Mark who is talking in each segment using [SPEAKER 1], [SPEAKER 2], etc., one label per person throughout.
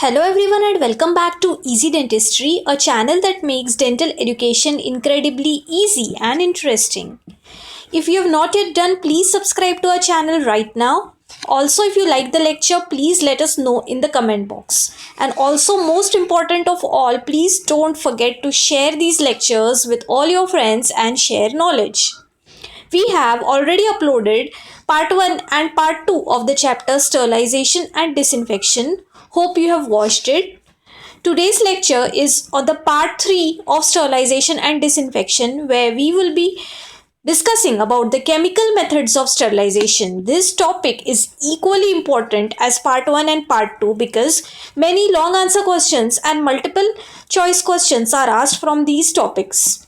[SPEAKER 1] Hello everyone and welcome back to Easy Dentistry, a channel that makes dental education incredibly easy and interesting. If you have not yet done, please subscribe to our channel right now. Also, if you like the lecture, please let us know in the comment box. And also, most important of all, please don't forget to share these lectures with all your friends and share knowledge. We have already uploaded part 1 and part 2 of the chapter Sterilization and Disinfection. Hope you have watched it. Today's lecture is on the part 3 of Sterilization and Disinfection, where we will be discussing about the chemical methods of sterilization. This topic is equally important as part 1 and part 2 because many long answer questions and multiple choice questions are asked from these topics.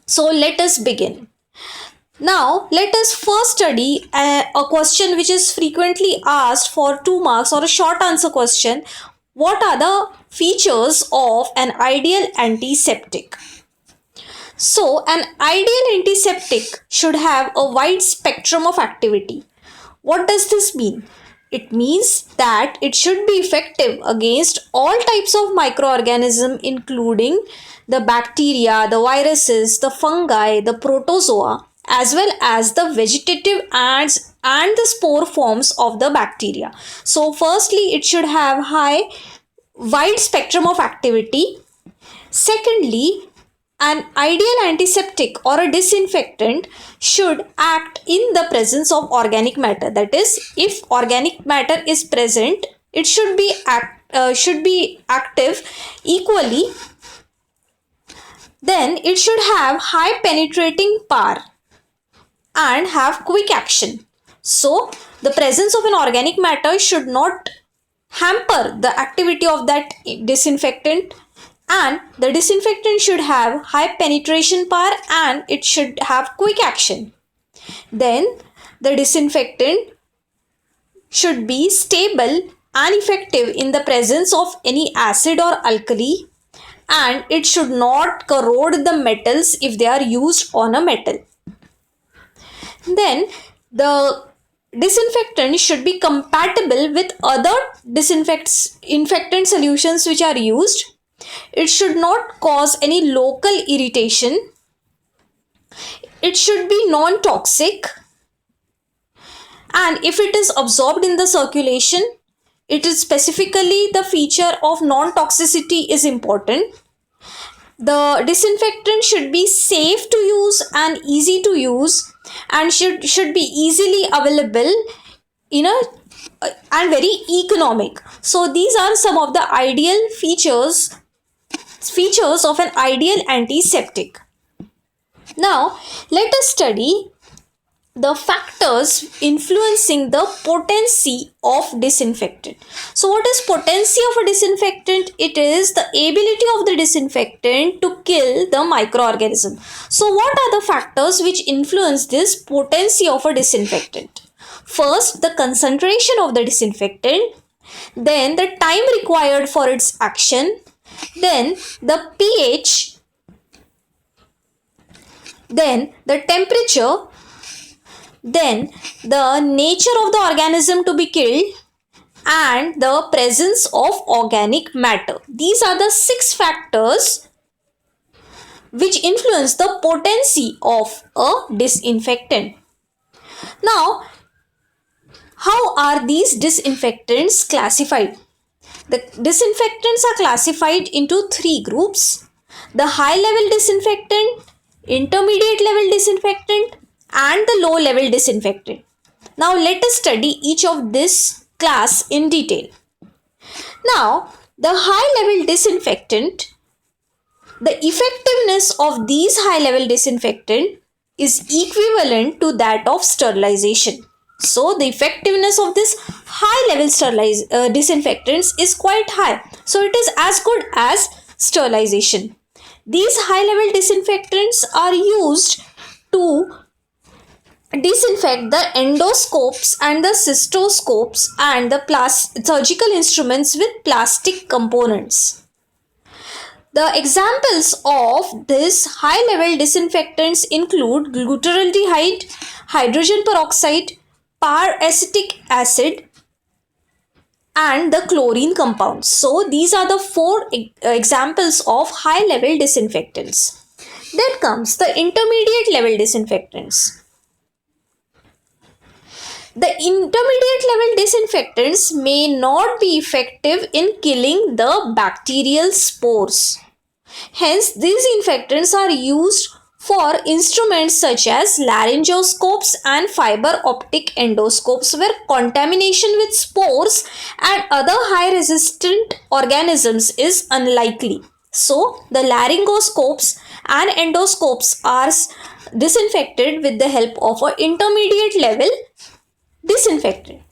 [SPEAKER 1] So let us begin. Now, let us first study a question which is frequently asked for 2 marks or a short answer question. What are the features of an ideal antiseptic? So, an ideal antiseptic should have a wide spectrum of activity. What does this mean? It means that it should be effective against all types of microorganisms, including the bacteria, the viruses, the fungi, the protozoa, as well as the vegetative ants and the spore forms of the bacteria. So firstly, it should have wide spectrum of activity. Secondly, an ideal antiseptic or a disinfectant should act in the presence of organic matter. That is, if organic matter is present, it should be active equally. Then it should have high penetrating power and have quick action. So, the presence of an organic matter should not hamper the activity of that disinfectant, and the disinfectant should have high penetration power and it should have quick action. Then, the disinfectant should be stable and effective in the presence of any acid or alkali, and it should not corrode the metals if they are used on a metal. Then the disinfectant should be compatible with other infectant solutions which are used. It should not cause any local irritation. It should be non-toxic. And if it is absorbed in the circulation, it is specifically the feature of non-toxicity is important. The disinfectant should be safe to use and easy to use, and should be easily available and very economic. So these are some of the ideal features of an ideal antiseptic. Now let us study the factors influencing the potency of disinfectant. So what is potency of a disinfectant? It is the ability of the disinfectant to kill the microorganism. So what are the factors which influence this potency of a disinfectant? First, the concentration of the disinfectant, then the time required for its action, then the pH, then the temperature, then the nature of the organism to be killed, and the presence of organic matter. These are the 6 factors which influence the potency of a disinfectant. Now, how are these disinfectants classified? The disinfectants are classified into 3 groups: the high level disinfectant, intermediate level disinfectant, and the low level disinfectant. Now let us study each of this class in detail. Now, the high level disinfectant, the effectiveness of these high level disinfectant is equivalent to that of sterilization. So the effectiveness of this high level disinfectants is quite high. So it is as good as sterilization. These high level disinfectants are used to disinfect the endoscopes and the cystoscopes and the surgical instruments with plastic components. The examples of this high level disinfectants include glutaraldehyde, hydrogen peroxide, paracetic acid, and the chlorine compounds. So these are the four examples of high level disinfectants. Then comes the intermediate level disinfectants. The intermediate level disinfectants may not be effective in killing the bacterial spores. Hence, these infectants are used for instruments such as laryngoscopes and fiber optic endoscopes, where contamination with spores and other high resistant organisms is unlikely. So, the laryngoscopes and endoscopes are disinfected with the help of an intermediate level disinfectant.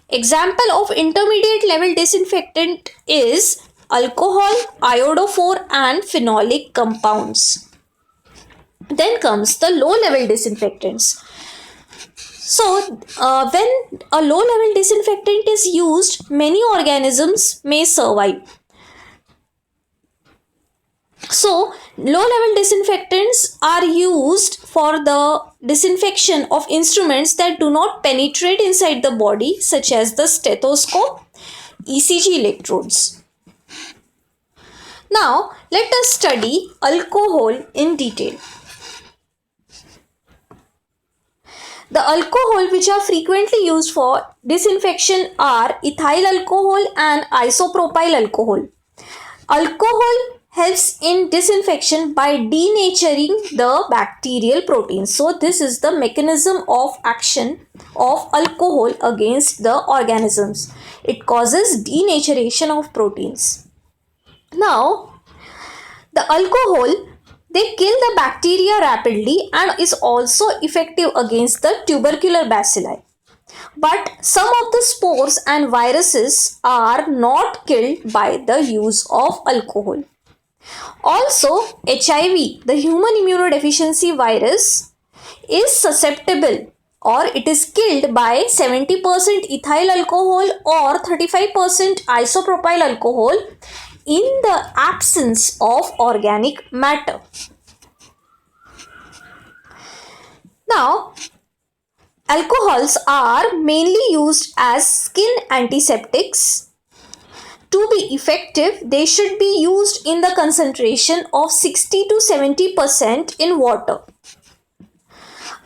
[SPEAKER 1] Example of intermediate level disinfectant is alcohol, iodophore and phenolic compounds. Then comes the low level disinfectants. So, when a low level disinfectant is used, many organisms may survive. So, low level disinfectants are used for the disinfection of instruments that do not penetrate inside the body, such as the stethoscope, ECG electrodes. Now, let us study alcohol in detail. The alcohol which are frequently used for disinfection are ethyl alcohol and isopropyl alcohol. Alcohol helps in disinfection by denaturing the bacterial proteins. So this is the mechanism of action of alcohol against the organisms. It causes denaturation of proteins. Now, the alcohol, they kill the bacteria rapidly and is also effective against the tubercular bacilli. But some of the spores and viruses are not killed by the use of alcohol. Also, HIV, the human immunodeficiency virus, is susceptible or it is killed by 70% ethyl alcohol or 35% isopropyl alcohol in the absence of organic matter. Now, alcohols are mainly used as skin antiseptics. To be effective, they should be used in the concentration of 60 to 70% in water.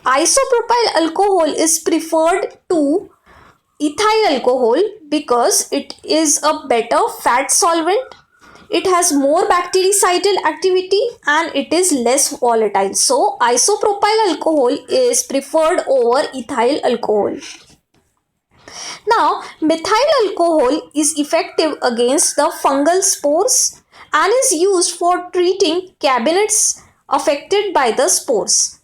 [SPEAKER 1] Isopropyl alcohol is preferred to ethyl alcohol because it is a better fat solvent, it has more bactericidal activity and it is less volatile. So, isopropyl alcohol is preferred over ethyl alcohol. Now, methyl alcohol is effective against the fungal spores and is used for treating cabinets affected by the spores.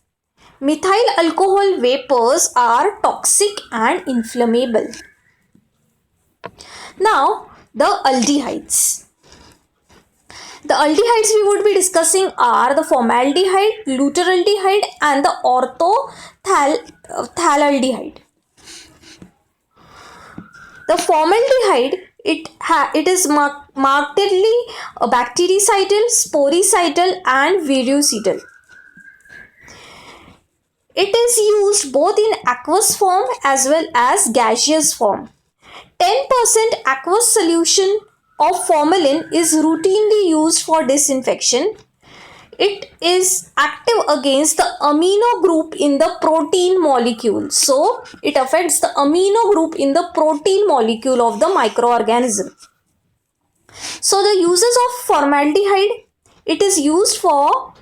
[SPEAKER 1] Methyl alcohol vapors are toxic and inflammable. Now, the aldehydes. The aldehydes we would be discussing are the formaldehyde, glutaraldehyde and the orthothalaldehyde. The formaldehyde, it is markedly bactericidal, sporicidal and virucidal. It is used both in aqueous form as well as gaseous form. 10% aqueous solution of formalin is routinely used for disinfection. It is active against the amino group in the protein molecule. So, it affects the amino group in the protein molecule of the microorganism. So, the uses of formaldehyde, it is used for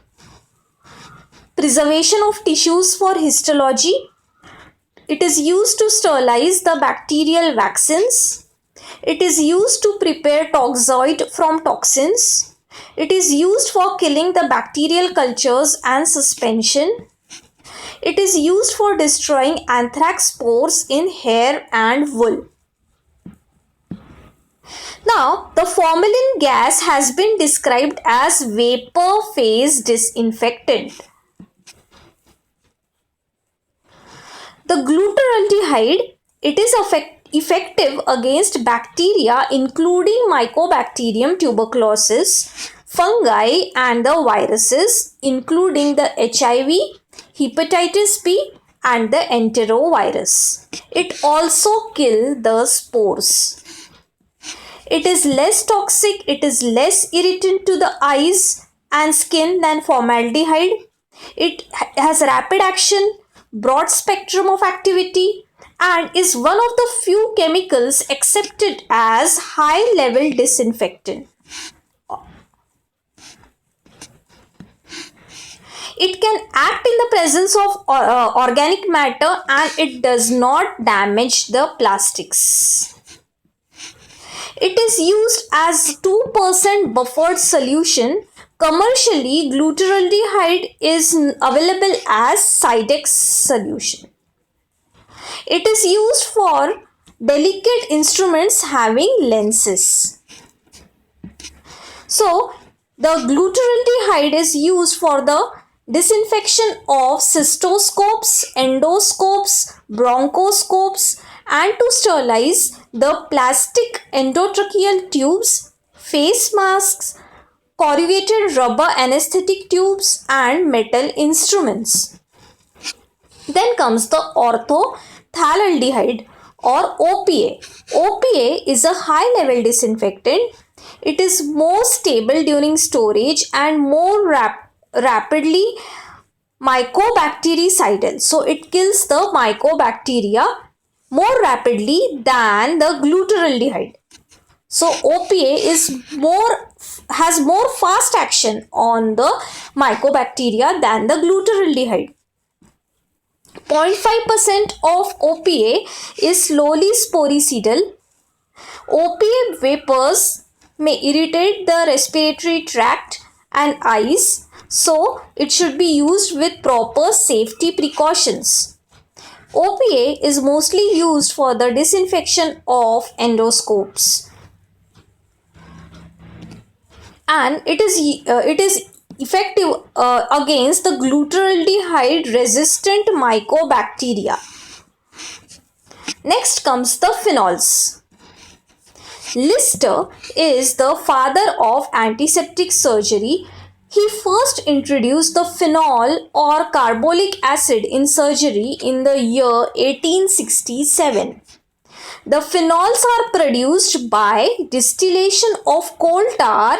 [SPEAKER 1] preservation of tissues for histology. It is used to sterilize the bacterial vaccines. It is used to prepare toxoid from toxins. It is used for killing the bacterial cultures and suspension. It is used for destroying anthrax spores in hair and wool. Now, the formalin gas has been described as vapor phase disinfectant. The glutaraldehyde, it is effective against bacteria including Mycobacterium tuberculosis, fungi and the viruses including the HIV, hepatitis B and the enterovirus. It also kills the spores. It is less toxic, it is less irritant to the eyes and skin than formaldehyde. It has rapid action, broad spectrum of activity, and is one of the few chemicals accepted as high level disinfectant. It can act in the presence of organic matter and it does not damage the plastics. It is used as 2% buffered solution. Commercially, glutaraldehyde is available as Sidex solution. It is used for delicate instruments having lenses. So, the glutaraldehyde is used for the disinfection of cystoscopes, endoscopes, bronchoscopes, and to sterilize the plastic endotracheal tubes, face masks, corrugated rubber anesthetic tubes, and metal instruments. Then comes the orthophthalaldehyde or OPA. OPA is a high-level disinfectant. It is more stable during storage and more rapidly mycobactericidal. So it kills the mycobacteria more rapidly than the glutaraldehyde. So OPA has more fast action on the mycobacteria than the glutaraldehyde. 0.5% of OPA is slowly sporicidal. OPA vapors may irritate the respiratory tract and eyes, so it should be used with proper safety precautions. OPA is mostly used for the disinfection of endoscopes, and it is effective against the glutaraldehyde resistant mycobacteria. Next comes the phenols. Lister is the father of antiseptic surgery. He first introduced the phenol or carbolic acid in surgery in the year 1867. The phenols are produced by distillation of coal tar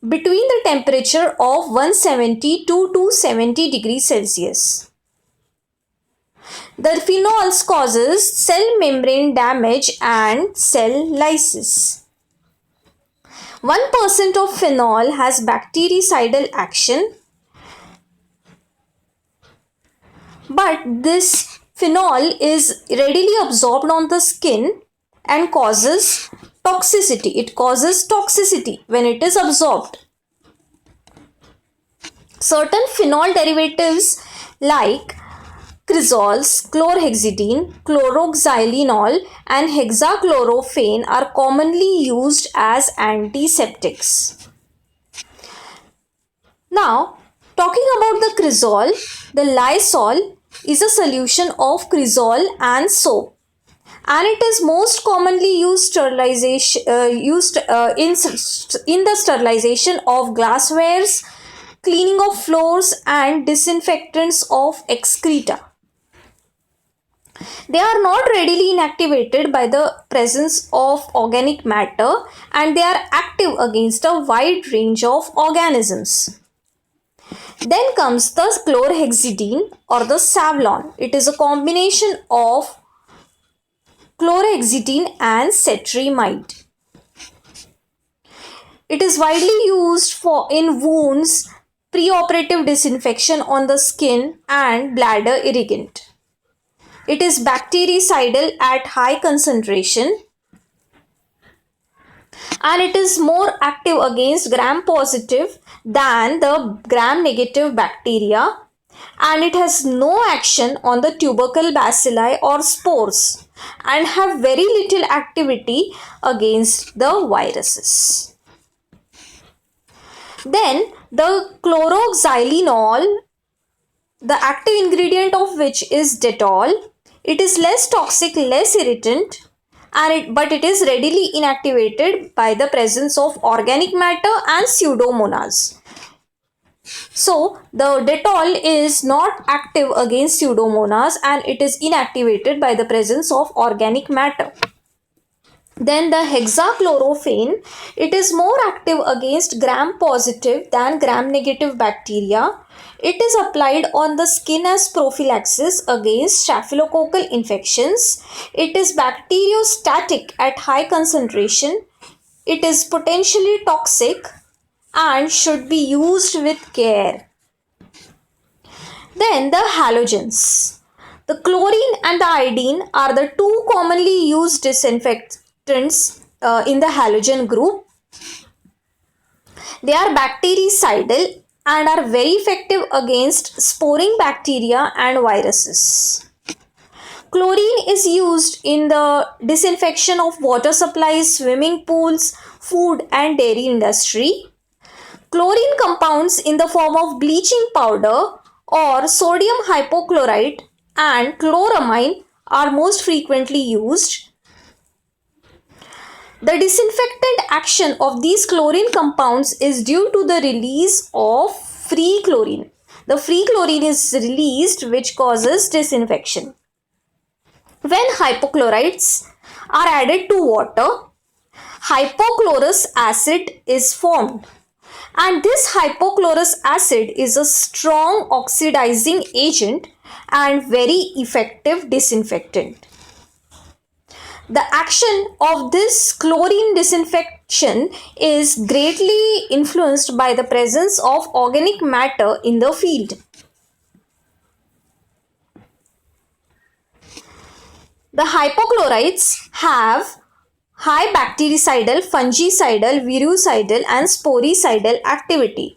[SPEAKER 1] between the temperature of 170 to 270 degrees Celsius. The phenols causes cell membrane damage and cell lysis. 1% of phenol has bactericidal action, but this phenol is readily absorbed on the skin and causes toxicity. It causes toxicity when it is absorbed. Certain phenol derivatives like crizols, chlorhexidine, chloroxylenol, and hexachlorophane are commonly used as antiseptics. Now, talking about the crizol, the Lysol is a solution of crizol and soap, and it is most commonly used in the sterilization of glasswares, cleaning of floors, and disinfectants of excreta. They are not readily inactivated by the presence of organic matter, and they are active against a wide range of organisms. Then comes the chlorhexidine or the Savlon. It is a combination of chlorhexidine and cetrimide. It is widely used in wounds, preoperative disinfection on the skin, and bladder irrigant. It is bactericidal at high concentration, and it is more active against gram-positive than the gram-negative bacteria, and it has no action on the tubercle bacilli or spores and have very little activity against the viruses. Then the chloroxylenol, the active ingredient of which is Dettol. It is less toxic, less irritant, but it is readily inactivated by the presence of organic matter and pseudomonas. So, the Dettol is not active against pseudomonas and it is inactivated by the presence of organic matter. Then the hexachlorophane, it is more active against gram-positive than gram-negative bacteria. It is applied on the skin as prophylaxis against staphylococcal infections. It is bacteriostatic at high concentration. It is potentially toxic and should be used with care. Then the halogens. The chlorine and the iodine are the two commonly used disinfectants in the halogen group. They are bactericidal and are very effective against sporing bacteria and viruses. Chlorine is used in the disinfection of water supplies, swimming pools, food and dairy industry. Chlorine compounds in the form of bleaching powder or sodium hypochlorite and chloramine are most frequently used. The disinfectant action of these chlorine compounds is due to the release of free chlorine. The free chlorine is released, which causes disinfection. When hypochlorites are added to water, hypochlorous acid is formed. And this hypochlorous acid is a strong oxidizing agent and very effective disinfectant. The action of this chlorine disinfection is greatly influenced by the presence of organic matter in the field. The hypochlorites have high bactericidal, fungicidal, virucidal and sporicidal activity.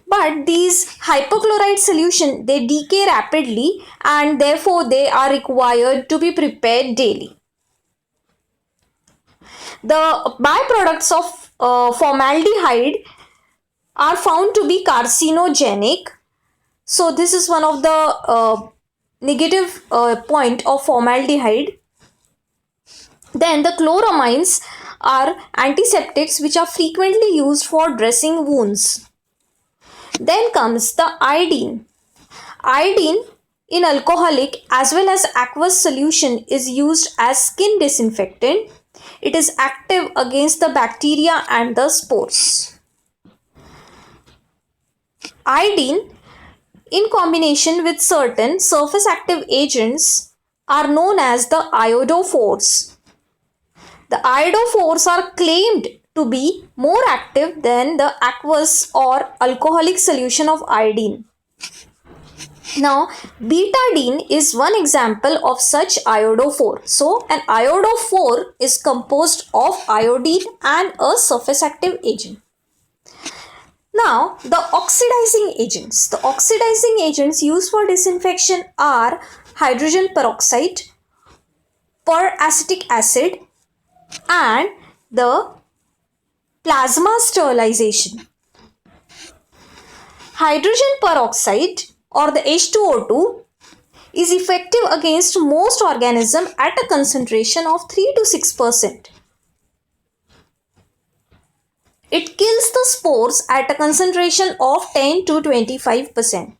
[SPEAKER 1] But these hypochlorite solution, they decay rapidly and therefore they are required to be prepared daily. The byproducts of formaldehyde are found to be carcinogenic. So this is one of the negative point of formaldehyde. Then the chloramines are antiseptics which are frequently used for dressing wounds. Then comes the iodine. Iodine in alcoholic as well as aqueous solution is used as skin disinfectant. It is active against the bacteria and the spores. Iodine in combination with certain surface active agents are known as the iodophores. The iodophores are claimed to be more active than the aqueous or alcoholic solution of iodine. Now, betadine is one example of such iodophore. So, an iodophore is composed of iodine and a surface active agent. Now, the oxidizing agents. The oxidizing agents used for disinfection are hydrogen peroxide, peracetic acid, and the plasma sterilization. Hydrogen peroxide or the H2O2 is effective against most organisms at a concentration of 3 to 6%. It kills the spores at a concentration of 10 to 25%.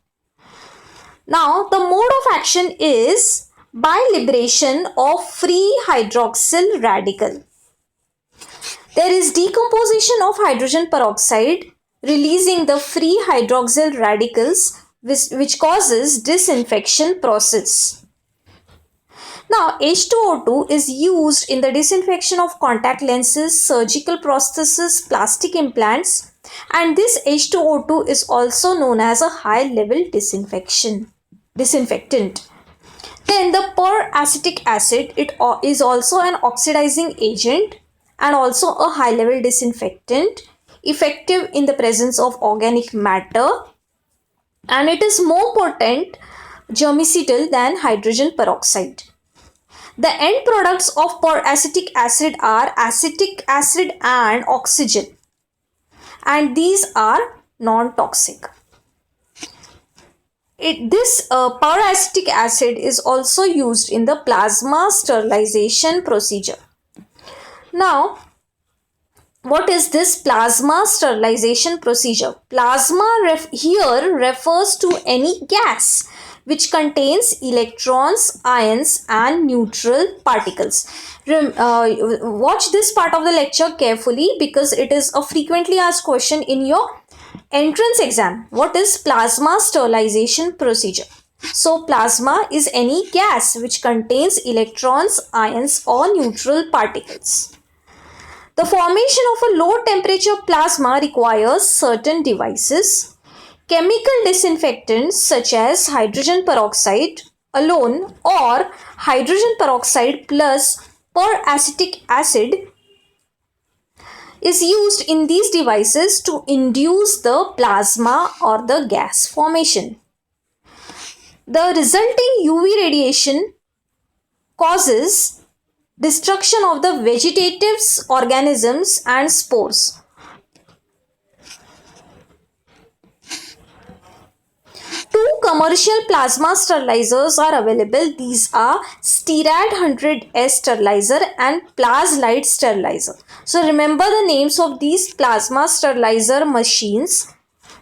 [SPEAKER 1] Now, the mode of action is by liberation of free hydroxyl radical. There is decomposition of hydrogen peroxide releasing the free hydroxyl radicals which causes disinfection process. Now, H2O2 is used in the disinfection of contact lenses, surgical prostheses, plastic implants, and this H2O2 is also known as a high-level disinfectant. Then the peracetic acid, it is also an oxidizing agent and also a high-level disinfectant, effective in the presence of organic matter, and it is more potent germicidal than hydrogen peroxide. The end products of peracetic acid are acetic acid and oxygen, and these are non-toxic. This peracetic acid is also used in the plasma sterilization procedure. Now, what is this plasma sterilization procedure? Plasma here refers to any gas which contains electrons, ions, and neutral particles. Watch this part of the lecture carefully because it is a frequently asked question in your entrance exam. What is plasma sterilization procedure? So plasma is any gas which contains electrons, ions, or neutral particles. The formation of a low temperature plasma requires certain devices. Chemical disinfectants such as hydrogen peroxide alone or hydrogen peroxide plus peracetic acid is used in these devices to induce the plasma or the gas formation. The resulting UV radiation causes destruction of the vegetative organisms and spores. Two commercial plasma sterilizers are available. These are Stirad 100S sterilizer and Plaslight sterilizer. So remember the names of these plasma sterilizer machines.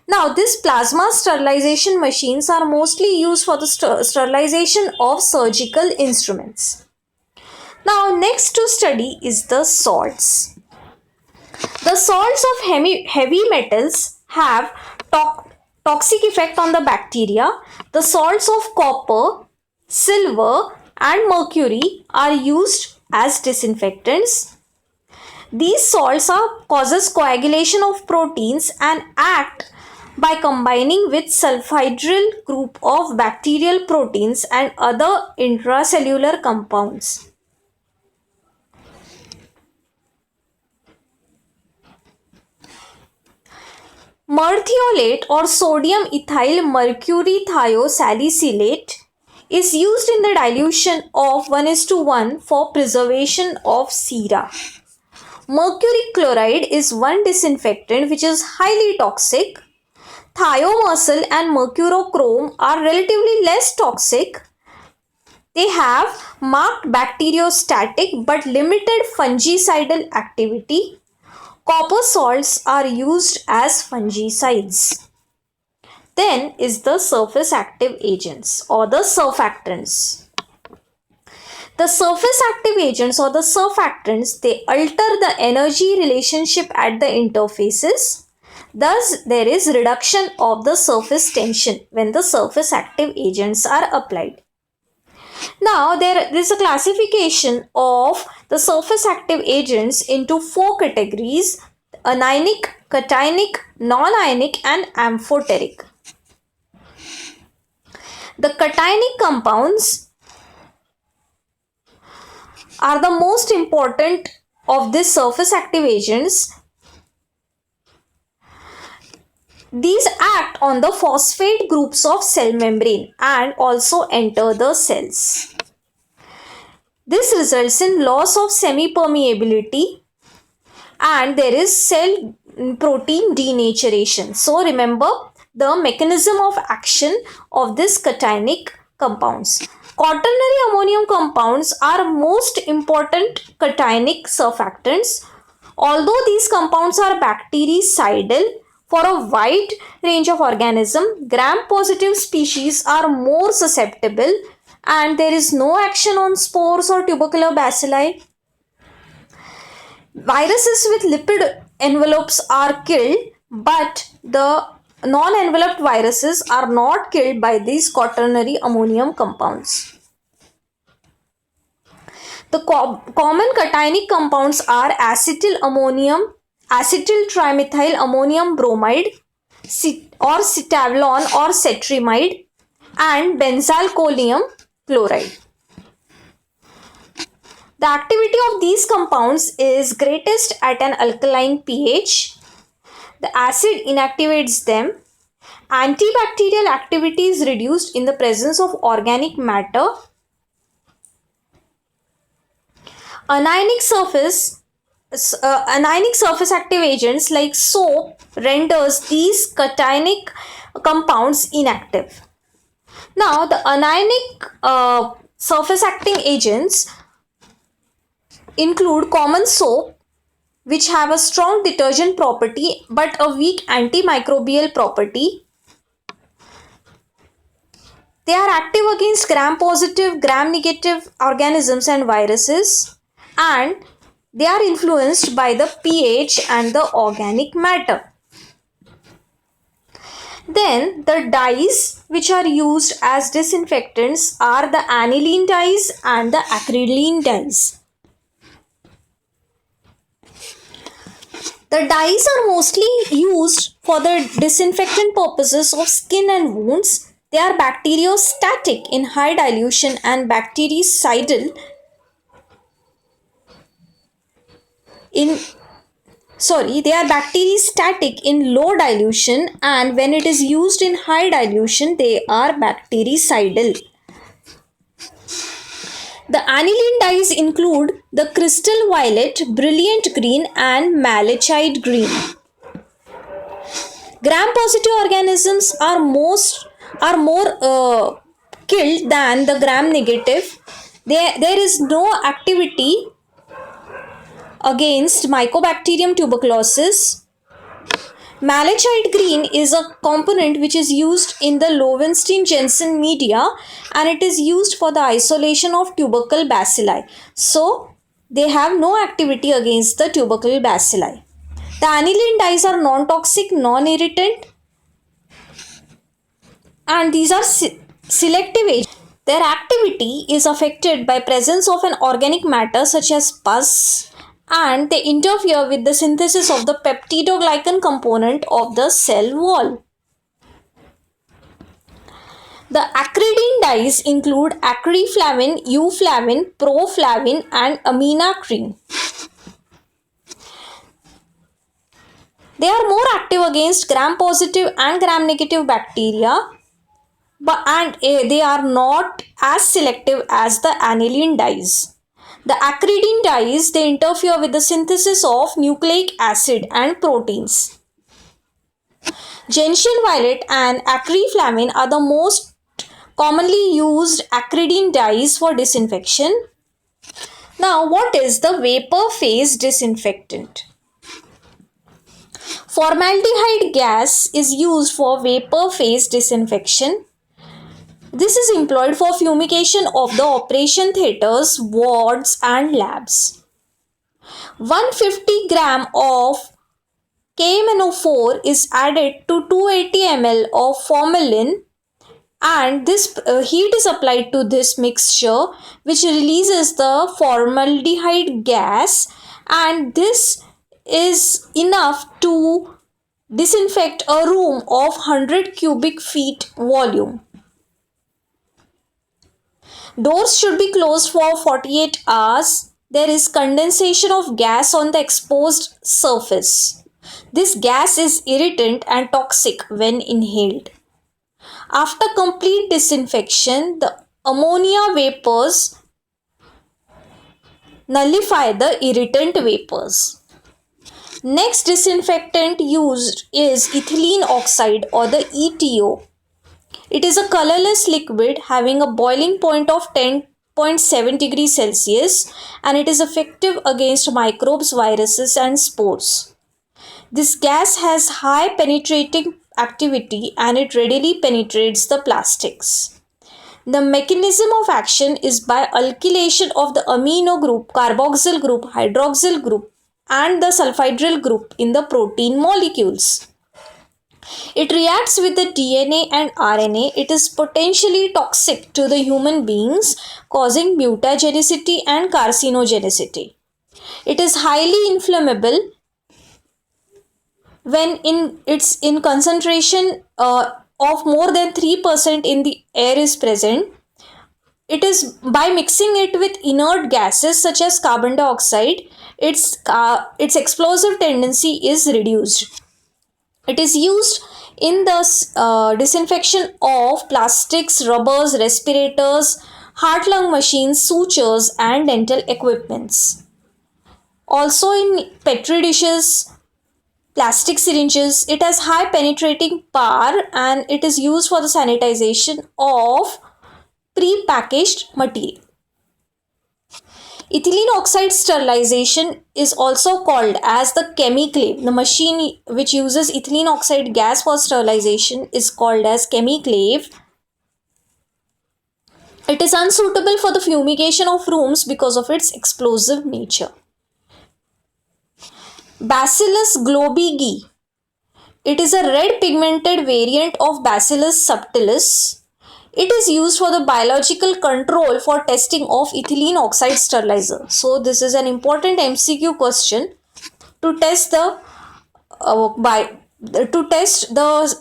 [SPEAKER 1] Now, these plasma sterilization machines are mostly used for the sterilization of surgical instruments. Now, next to study is the salts. The salts of heavy metals have toxic effect on the bacteria. The salts of copper, silver, and mercury are used as disinfectants. These salts causes coagulation of proteins and act by combining with sulfhydryl group of bacterial proteins and other intracellular compounds. Merthiolate or sodium ethyl mercury thiosalicylate is used in the dilution of 1:1 for preservation of sera. Mercury chloride is one disinfectant which is highly toxic. Thiomersal and mercurochrome are relatively less toxic. They have marked bacteriostatic but limited fungicidal activity. Copper salts are used as fungicides. Then is the surface active agents or the surfactants. The surface active agents or the surfactants, they alter the energy relationship at the interfaces. Thus, there is reduction of the surface tension when the surface active agents are applied. Now, there is a classification of the surface active agents into four categories: anionic, cationic, non-ionic, and amphoteric. The cationic compounds are the most important of these surface active agents. These act on the phosphate groups of cell membrane and also enter the cells. This results in loss of semi-permeability and there is cell protein denaturation. So remember the mechanism of action of this cationic compounds. Quaternary ammonium compounds are most important cationic surfactants. Although these compounds are bactericidal for a wide range of organisms, gram-positive species are more susceptible and there is no action on spores or tubercular bacilli. Viruses with lipid envelopes are killed, but the non-enveloped viruses are not killed by these quaternary ammonium compounds. The common cationic compounds are acetyl trimethyl ammonium bromide or cetavlon or cetrimide and benzalkonium chloride. The activity of these compounds is greatest at an alkaline pH. The acid inactivates them. Antibacterial activity is reduced in the presence of organic matter. Anionic surface active agents like soap renders these cationic compounds inactive. Now, the anionic surface acting agents include common soap, which have a strong detergent property but a weak antimicrobial property. They are active against gram-positive, gram-negative organisms and viruses, and they are influenced by the pH and the organic matter. Then the dyes which are used as disinfectants are the aniline dyes and the acrylamide dyes. The dyes are mostly used for the disinfectant purposes of skin and wounds. They are bacteriostatic in high dilution and bactericidal they are bacteristatic in low dilution, and when it is used in high dilution they are bactericidal. The aniline dyes include the crystal violet, brilliant green and malachite green. Gram-positive organisms are more killed than the gram-negative. There is no activity against Mycobacterium tuberculosis. Malachite green is a component which is used in the Lowenstein-Jensen media, and it is used for the isolation of tubercle bacilli. So, they have no activity against the tubercle bacilli. The aniline dyes are non-toxic, non-irritant, and these are selective agents. Their activity is affected by presence of an organic matter such as pus, and they interfere with the synthesis of the peptidoglycan component of the cell wall. The acridine dyes include acriflavin, euflavin, proflavin and aminacrin. They are more active against gram-positive and gram-negative bacteria, and they are not as selective as the aniline dyes. The acridine dyes, they interfere with the synthesis of nucleic acid and proteins. Gentian violet and acriflavin are the most commonly used acridine dyes for disinfection. Now, what is the vapor phase disinfectant? Formaldehyde gas is used for vapor phase disinfection. This is employed for fumigation of the operation theatres, wards and labs. 150 gram of KMNO4 is added to 280 ml of formalin, and this heat is applied to this mixture which releases the formaldehyde gas, and this is enough to disinfect a room of 100 cubic feet volume. Doors should be closed for 48 hours. There is condensation of gas on the exposed surface. This gas is irritant and toxic when inhaled. After complete disinfection, the ammonia vapors nullify the irritant vapors. Next disinfectant used is ethylene oxide or the ETO. It is a colorless liquid having a boiling point of 10.7 degrees Celsius, and it is effective against microbes, viruses and spores. This gas has high penetrating activity and it readily penetrates the plastics. The mechanism of action is by alkylation of the amino group, carboxyl group, hydroxyl group and the sulfhydryl group in the protein molecules. It reacts with the DNA and RNA. It is potentially toxic to the human beings, causing mutagenicity and carcinogenicity. It is highly inflammable when it's in concentration of more than 3% in the air is present. It is by mixing it with inert gases such as carbon dioxide, its explosive tendency is reduced. It is used in the disinfection of plastics, rubbers, respirators, heart-lung machines, sutures and dental equipments. Also in petri dishes, plastic syringes, it has high penetrating power and it is used for the sanitization of pre-packaged material. Ethylene oxide sterilization is also called as the chemiclave. The machine which uses ethylene oxide gas for sterilization is called as chemiclave. It is unsuitable for the fumigation of rooms because of its explosive nature. Bacillus globigii. It is a red pigmented variant of Bacillus subtilis. It is used for the biological control for testing of ethylene oxide sterilizer. So this is an important MCQ question. To test the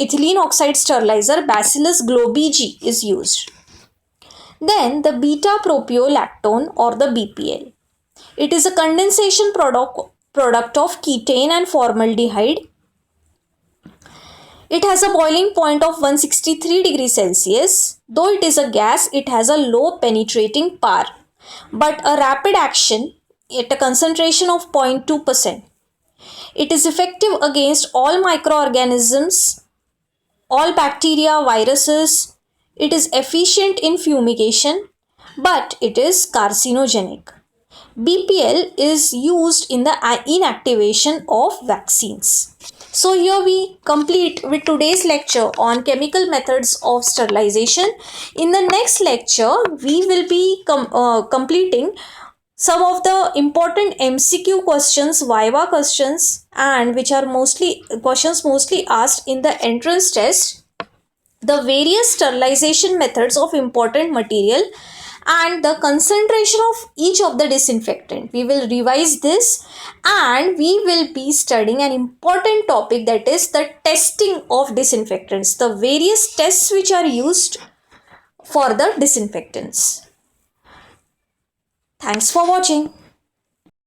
[SPEAKER 1] ethylene oxide sterilizer, Bacillus globigii is used. Then the beta-propiolactone or the BPL. It is a condensation product of ketane and formaldehyde. It has a boiling point of 163 degrees Celsius. Though it is a gas, it has a low penetrating power, but a rapid action at a concentration of 0.2%. It is effective against all microorganisms, all bacteria, viruses. It is efficient in fumigation, but it is carcinogenic. BPL is used in the inactivation of vaccines. So here we complete with today's lecture on chemical methods of sterilization. In the next lecture, we will be completing some of the important MCQ questions, Viva questions, and which are mostly asked in the entrance test, the various sterilization methods of important material, and the concentration of each of the disinfectant. We will revise this, and we will be studying an important topic, that is the testing of disinfectants, the various tests which are used for the disinfectants. Thanks for watching.